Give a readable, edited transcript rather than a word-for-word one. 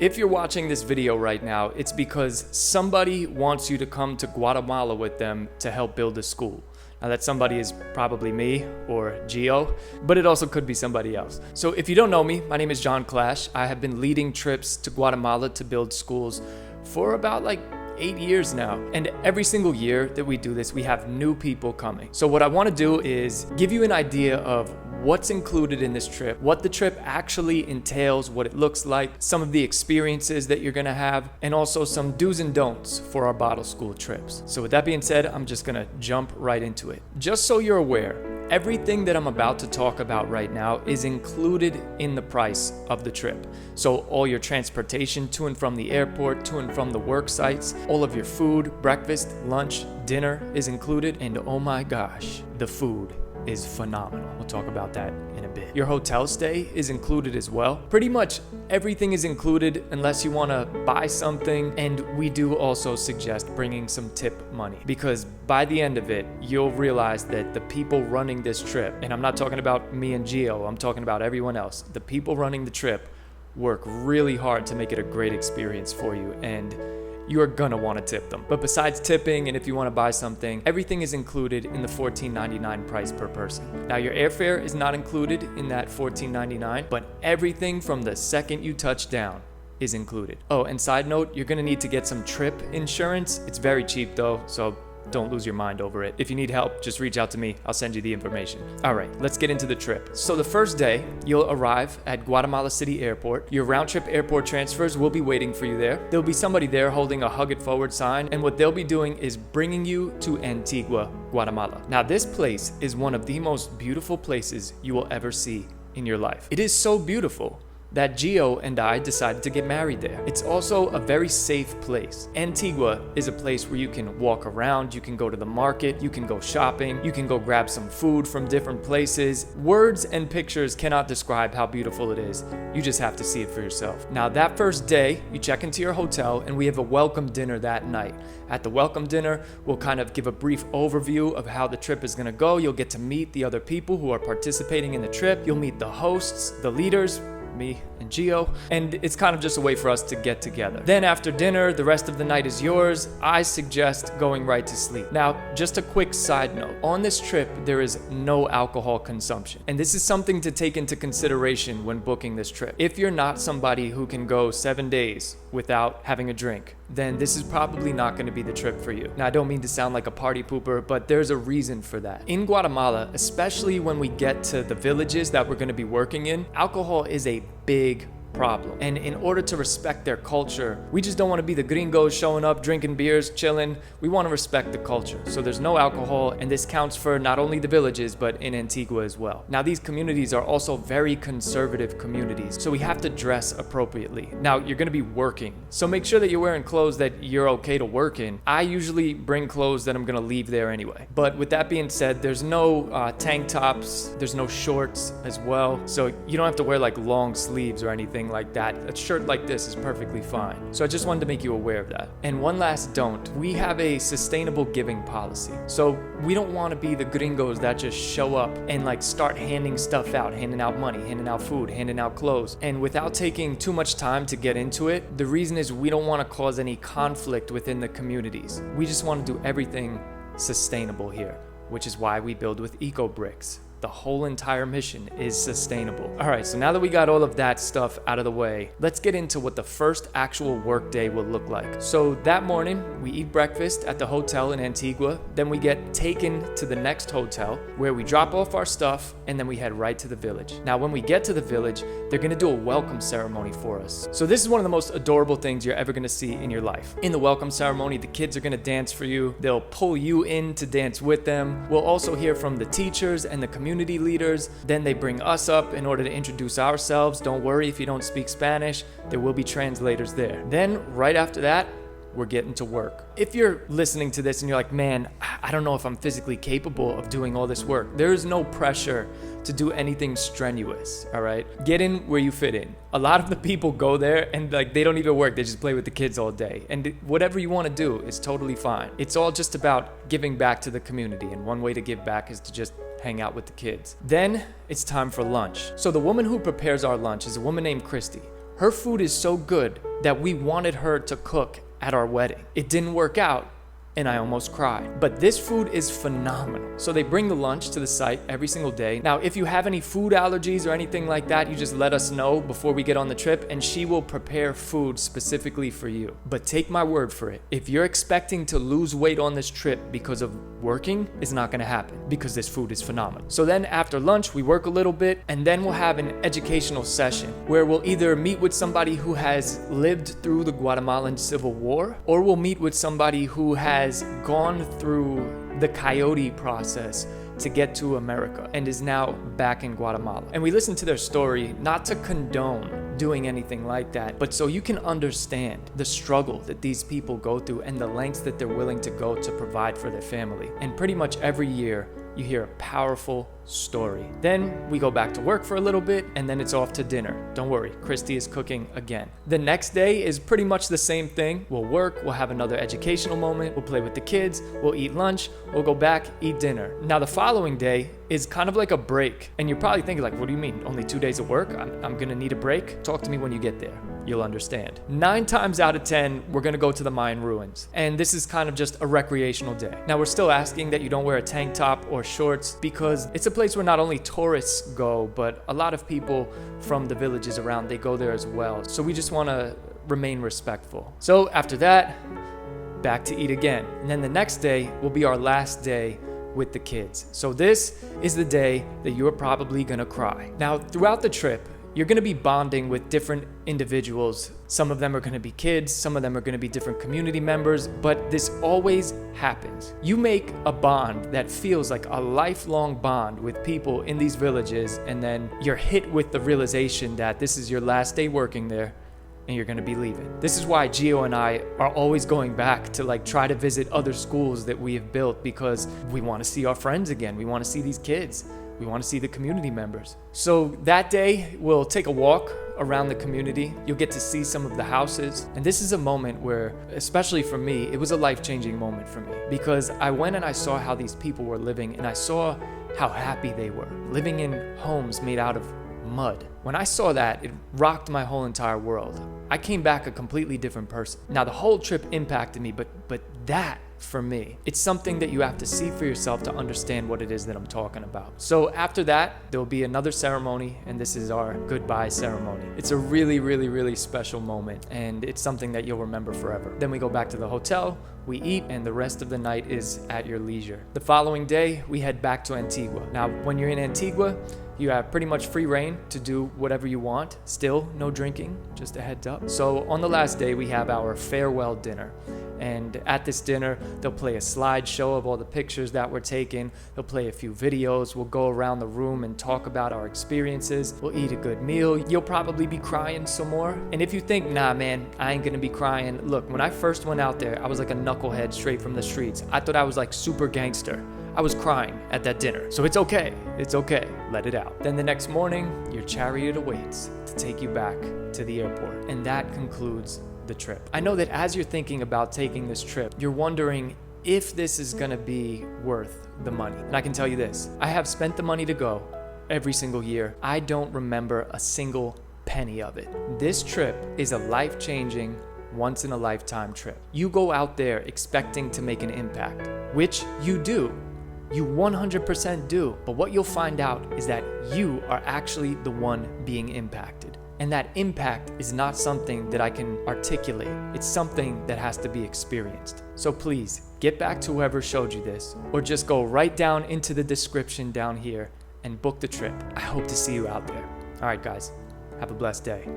If you're watching this video right now, it's because somebody wants you to come to Guatemala with them to help build a school. Now that somebody is probably me or Gio, but it also could be somebody else. So if you don't know me, my name is Jon Clash. I have been leading trips to Guatemala to build schools for about 8 years now. And every single year that we do this, we have new people coming. So what I want to do is give you an idea of what's included in this trip, what the trip actually entails, what it looks like, some of the experiences that you're gonna have, and also some do's and don'ts for our bottle school trips. So with that being said, I'm just gonna jump right into it. Just so you're aware, everything that I'm about to talk about right now is included in the price of the trip. So all your transportation to and from the airport, to and from the work sites, all of your food, breakfast, lunch, dinner is included, and oh my gosh, the food is phenomenal. We'll talk about that in a bit. Your hotel stay is included as well. Pretty much everything is included unless you want to buy something, and we do also suggest bringing some tip money, because by the end of it, you'll realize that the people running this trip, and I'm not talking about me and Gio, I'm talking about everyone else, the people running the trip work really hard to make it a great experience for you, and you are gonna want to tip them. But besides tipping, and if you want to buy something, everything is included in the $14.99 price per person. Now your airfare is not included in that $14.99, but everything from the second you touch down is included. Oh, and side note, you're gonna need to get some trip insurance. It's very cheap though, so don't lose your mind over it. If you need help, just reach out to me. I'll send you the information. All right, let's get into the trip. So the first day, you'll arrive at Guatemala City Airport. Your round trip airport transfers will be waiting for you there. There'll be somebody there holding a Hug It Forward sign, and what they'll be doing is bringing you to Antigua, Guatemala. Now this place is one of the most beautiful places you will ever see in your life. It is so beautiful that Gio and I decided to get married there. It's also a very safe place. Antigua is a place where you can walk around, you can go to the market, you can go shopping, you can go grab some food from different places. Words and pictures cannot describe how beautiful it is. You just have to see it for yourself. Now that first day, you check into your hotel and we have a welcome dinner that night. At the welcome dinner, we'll kind of give a brief overview of how the trip is gonna go. You'll get to meet the other people who are participating in the trip. You'll meet the hosts, the leaders, me and Gio, and it's kind of just a way for us to get together. Then after dinner, the rest of the night is yours. I suggest going right to sleep. Now, just a quick side note. On this trip, there is no alcohol consumption, and this is something to take into consideration when booking this trip. If you're not somebody who can go 7 days without having a drink, then this is probably not going to be the trip for you. Now, I don't mean to sound like a party pooper, but there's a reason for that. In Guatemala, especially when we get to the villages that we're going to be working in, alcohol is a big problem. And in order to respect their culture, we just don't want to be the gringos showing up, drinking beers, chilling. We want to respect the culture. So there's no alcohol, and this counts for not only the villages, but in Antigua as well. Now, these communities are also very conservative communities, so we have to dress appropriately. Now, you're going to be working, so make sure that you're wearing clothes that you're okay to work in. I usually bring clothes that I'm going to leave there anyway. But with that being said, there's no tank tops, there's no shorts as well, so you don't have to wear long sleeves or anything like that. A shirt like this is perfectly fine. So I just wanted to make you aware of that. And one last don't, we have a sustainable giving policy. So we don't want to be the gringos that just show up and start handing stuff out, handing out money, handing out food, handing out clothes. And without taking too much time to get into it, the reason is we don't want to cause any conflict within the communities. We just want to do everything sustainable here, which is why we build with eco bricks. The whole entire mission is sustainable. All right, so now that we got all of that stuff out of the way, let's get into what the first actual work day will look like. So that morning, we eat breakfast at the hotel in Antigua, then we get taken to the next hotel where we drop off our stuff, and then we head right to the village. Now, when we get to the village, they're gonna do a welcome ceremony for us. So this is one of the most adorable things you're ever gonna see in your life. In the welcome ceremony, the kids are gonna dance for you. They'll pull you in to dance with them. We'll also hear from the teachers and the community leaders. Then they bring us up in order to introduce ourselves. Don't worry if you don't speak Spanish, there will be translators there. Then right after that, we're getting to work. If you're listening to this and you're like, man, I don't know if I'm physically capable of doing all this work, there is no pressure to do anything strenuous, all right? Get in where you fit in. A lot of the people go there and they don't even work, they just play with the kids all day. And whatever you want to do is totally fine. It's all just about giving back to the community, and one way to give back is to just hang out with the kids. Then it's time for lunch. So the woman who prepares our lunch is a woman named Christy. Her food is so good that we wanted her to cook at our wedding. It didn't work out, and I almost cried. But this food is phenomenal. So they bring the lunch to the site every single day. Now, if you have any food allergies or anything like that, you just let us know before we get on the trip, and she will prepare food specifically for you. But take my word for it, if you're expecting to lose weight on this trip because of working, it's not gonna happen, because this food is phenomenal. So then after lunch, we work a little bit, and then we'll have an educational session where we'll either meet with somebody who has lived through the Guatemalan Civil War, or we'll meet with somebody who has gone through the coyote process to get to America and is now back in Guatemala. And we listen to their story, not to condone doing anything like that, but so you can understand the struggle that these people go through and the lengths that they're willing to go to provide for their family. And pretty much every year, you hear a powerful story. Then we go back to work for a little bit, and then it's off to dinner. Don't worry, Christy is cooking again. The next day is pretty much the same thing. We'll work, we'll have another educational moment, we'll play with the kids, we'll eat lunch, we'll go back, eat dinner. Now the following day is kind of like a break. And you're probably thinking like, what do you mean? Only 2 days of work? I'm gonna need a break? Talk to me when you get there. You'll understand. 9 times out of 10, we're gonna go to the Mayan ruins. And this is kind of just a recreational day. Now we're still asking that you don't wear a tank top or shorts, because it's a place where not only tourists go, but a lot of people from the villages around, they go there as well. So we just wanna remain respectful. So after that, back to eat again. And then the next day will be our last day with the kids. So this is the day that you're probably gonna cry. Now throughout the trip, you're gonna be bonding with different individuals. Some of them are gonna be kids, some of them are gonna be different community members, but this always happens. You make a bond that feels like a lifelong bond with people in these villages, and then you're hit with the realization that this is your last day working there, and you're gonna be leaving. This is why Gio and I are always going back to like try to visit other schools that we have built, because we wanna see our friends again. We wanna see these kids. We wanna see the community members. So that day, we'll take a walk around the community. You'll get to see some of the houses. And this is a moment where, especially for me, it was a life-changing moment for me, because I went and I saw how these people were living, and I saw how happy they were, living in homes made out of mud. When I saw that, it rocked my whole entire world. I came back a completely different person. Now the whole trip impacted me, but that, for me, it's something that you have to see for yourself to understand what it is that I'm talking about. So after that, there will be another ceremony, and this is our goodbye ceremony. It's a really, really, really special moment, and it's something that you'll remember forever. Then we go back to the hotel, we eat, and the rest of the night is at your leisure. The following day, we head back to Antigua. Now, when you're in Antigua, you have pretty much free reign to do whatever you want. Still, no drinking, just a heads up. So on the last day, we have our farewell dinner. And at this dinner, they'll play a slideshow of all the pictures that were taken. They'll play a few videos. We'll go around the room and talk about our experiences. We'll eat a good meal. You'll probably be crying some more. And if you think, nah, man, I ain't gonna be crying. Look, when I first went out there, I was like a knucklehead straight from the streets. I thought I was like super gangster. I was crying at that dinner. So it's okay. It's okay. Let it out. Then the next morning, your chariot awaits to take you back to the airport. And that concludes the trip. I know that as you're thinking about taking this trip, you're wondering if this is gonna be worth the money. And I can tell you this, I have spent the money to go every single year. I don't remember a single penny of it. This trip is a life-changing, once-in-a-lifetime trip. You go out there expecting to make an impact, which you do. You 100% do. But what you'll find out is that you are actually the one being impacted. And that impact is not something that I can articulate. It's something that has to be experienced. So please, get back to whoever showed you this, or just go right down into the description down here and book the trip. I hope to see you out there. All right, guys, have a blessed day.